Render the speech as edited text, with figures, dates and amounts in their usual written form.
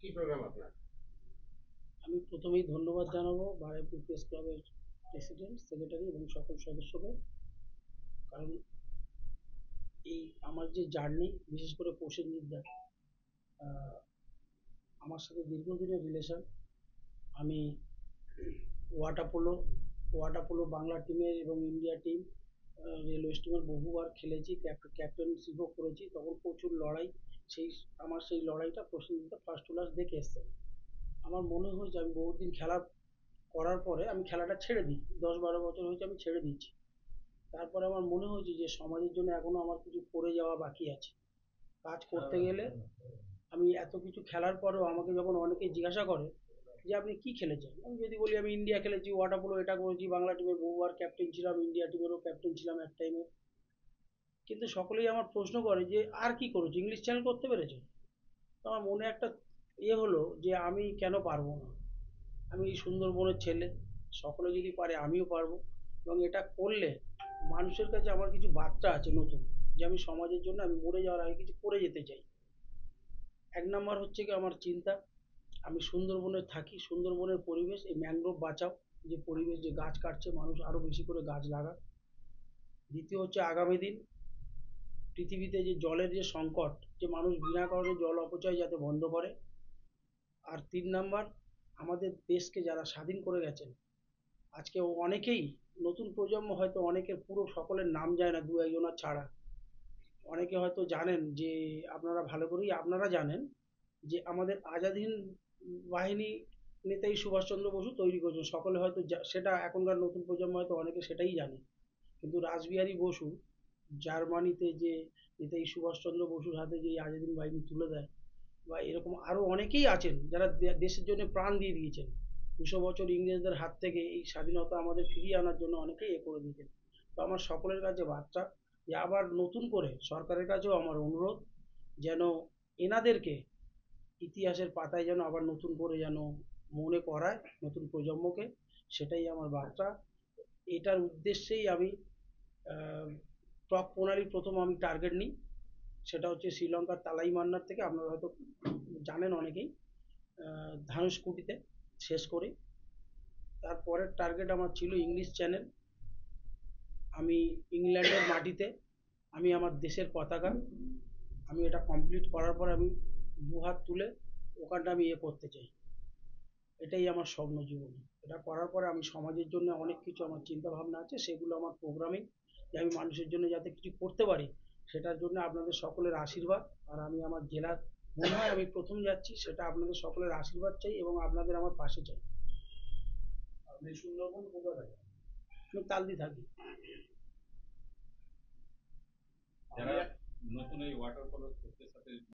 কি প্রোগ্রাম আপনার? আমি প্রথমেই ধন্যবাদ জানাবো বারুইপুর প্রেস ক্লাবের প্রেসিডেন্ট, সেক্রেটারি এবং সকল সদস্যকে। কারণ এই আমার যে জার্নি, বিশেষ করে প্রসেনজিৎ দা, আহ, আমার সাথে দীর্ঘদিনের রিলেশন। আমি water polo water polo Bangla টিমের এবং ইন্ডিয়া টিম, রেলওয়ে টিমের বহুবার খেলেছি, ক্যাপ্টেনশিপও করেছি। তখন প্রচুর লড়াই। সেই সেই লড়াইটা Prosenjit da first to last দেখে এসছে। আমার মনে হয় যে আমি বহুদিন খেলা করার পরে আমি খেলাটা ছেড়ে দিই, 10-12 বছর হয়েছে আমি ছেড়ে দিচ্ছি। তারপরে আমার মনে হয়েছে যে সমাজের জন্য এখনো আমার কিছু করে যাওয়া বাকি আছে। কাজ করতে গেলে আমি এত কিছু খেলার পরেও আমাকে যখন অনেকে জিজ্ঞাসা করে যে আপনি কি খেলেছেন, আমি যদি বলি আমি ইন্ডিয়া খেলেছি, ওয়াটার পোলো এটা করেছি, বাংলা টিমের বহুবার ক্যাপ্টেন ছিলাম, ইন্ডিয়া টিমেরও ক্যাপ্টেন ছিলাম এক টাইমে, কিন্তু সকলেই আমার প্রশ্ন করে যে আর কি করেছো, ইংলিশ চ্যানেল করতে পেরেছো? তো আমার মনে একটা হলো যে আমি কেন পারবো না। আমি এই সুন্দরবনের ছেলে, সকলে যদি পারে আমিও পারবো। এবং এটা করলে মানুষের কাছে আমার কিছু বার্তা আছে নতুন, যে আমি সমাজের জন্য আমি মরে যাওয়ার আগে কিছু করে যেতে চাই। এক নাম্বার হচ্ছে কি আমার চিন্তা, আমি সুন্দরবনে থাকি, সুন্দরবনের পরিবেশ, এই ম্যানগ্রোভ বাঁচাও, যে পরিবেশ যে গাছ কাটছে, মানুষ আরো বেশি করে গাছ লাগাক। দ্বিতীয় হচ্ছে আগামী দিন পৃথিবীতে যে জলের যে সংকট, যে মানুষ বিনা কারণে জল অপচয় যাতে বন্ধ করে। আর 3 নাম্বার, আমাদের দেশকে যারা স্বাধীন করে গেছেন, আজকে অনেকেই, নতুন প্রজন্ম হয়তো অনেকের পুরো সকলের নাম যায় না, দু একজনের ছাড়া। অনেকে হয়তো জানেন যে, আপনারা ভালো করেই আপনারা জানেন যে আমাদের আজাদ হিন্দ বাহিনী নেতাজি সুভাষচন্দ্র বসু তৈরি করেছেন, সকলে হয়তো সেটা এখনকার নতুন প্রজন্ম হয়তো অনেকে সেটাই জানে। কিন্তু রাসবিহারী বসু জার্মানিতে যে নেতাজি সুভাষচন্দ্র বসুর হাতে যে এই আজাদ হিন্দ বাহিনী তুলে দেয়, বা এরকম আরো অনেকেই আছেন যারা দেশের জন্য প্রাণ দিয়ে দিয়েছেন। 200 বছর ইংরেজদের হাত থেকে এই স্বাধীনতা আমাদের ফিরিয়ে আনার জন্য অনেকেই করে দিয়েছেন। তো আমার সকলের কাছে বার্তা, যে আবার নতুন করে সরকারের কাছেও আমার অনুরোধ, যেন এনাদেরকে ইতিহাসের পাতায় যেন আবার নতুন করে যেন মনে করায় নতুন প্রজন্মকে। সেটাই আমার বার্তা। এটার উদ্দেশ্যেই আমি টপ প্রণালী প্রথম আমি টার্গেট নিই, সেটা হচ্ছে শ্রীলঙ্কার তালাই মান্নার থেকে, আপনারা হয়তো জানেন অনেকেই, ধানুষকুটিতে শেষ করি। তারপরের টার্গেট আমার ছিল ইংলিশ চ্যানেল। আমি ইংল্যান্ডের মাটিতে, আমি আমার দেশের পতাকা, আমি এটা কমপ্লিট করার পর আমি দুহাত তুলে ওখানটা আমি করতে চাই। এটাই আমার স্বপ্ন জীবনে। এটা করার পরে আমি সমাজের জন্য অনেক কিছু আমার চিন্তা ভাবনা আছে, সেগুলো আমার প্রোগ্রামিং, যে আমি মানুষের জন্য যাতে কিছু করতে পারি, সেটার জন্য আপনাদের সকলের আশীর্বাদ। আর আমি আমার জেলার, মনে হয় আমি প্রথম যাচ্ছি, সেটা আপনাদের সকলের আশীর্বাদ চাই এবং আপনাদের আমার পাশে চাই। আপনি সুন্দরবন কোথায় থাকেন? আমি তালদি থাকি। যারা নতুন এই ওয়াটার কলর সাথে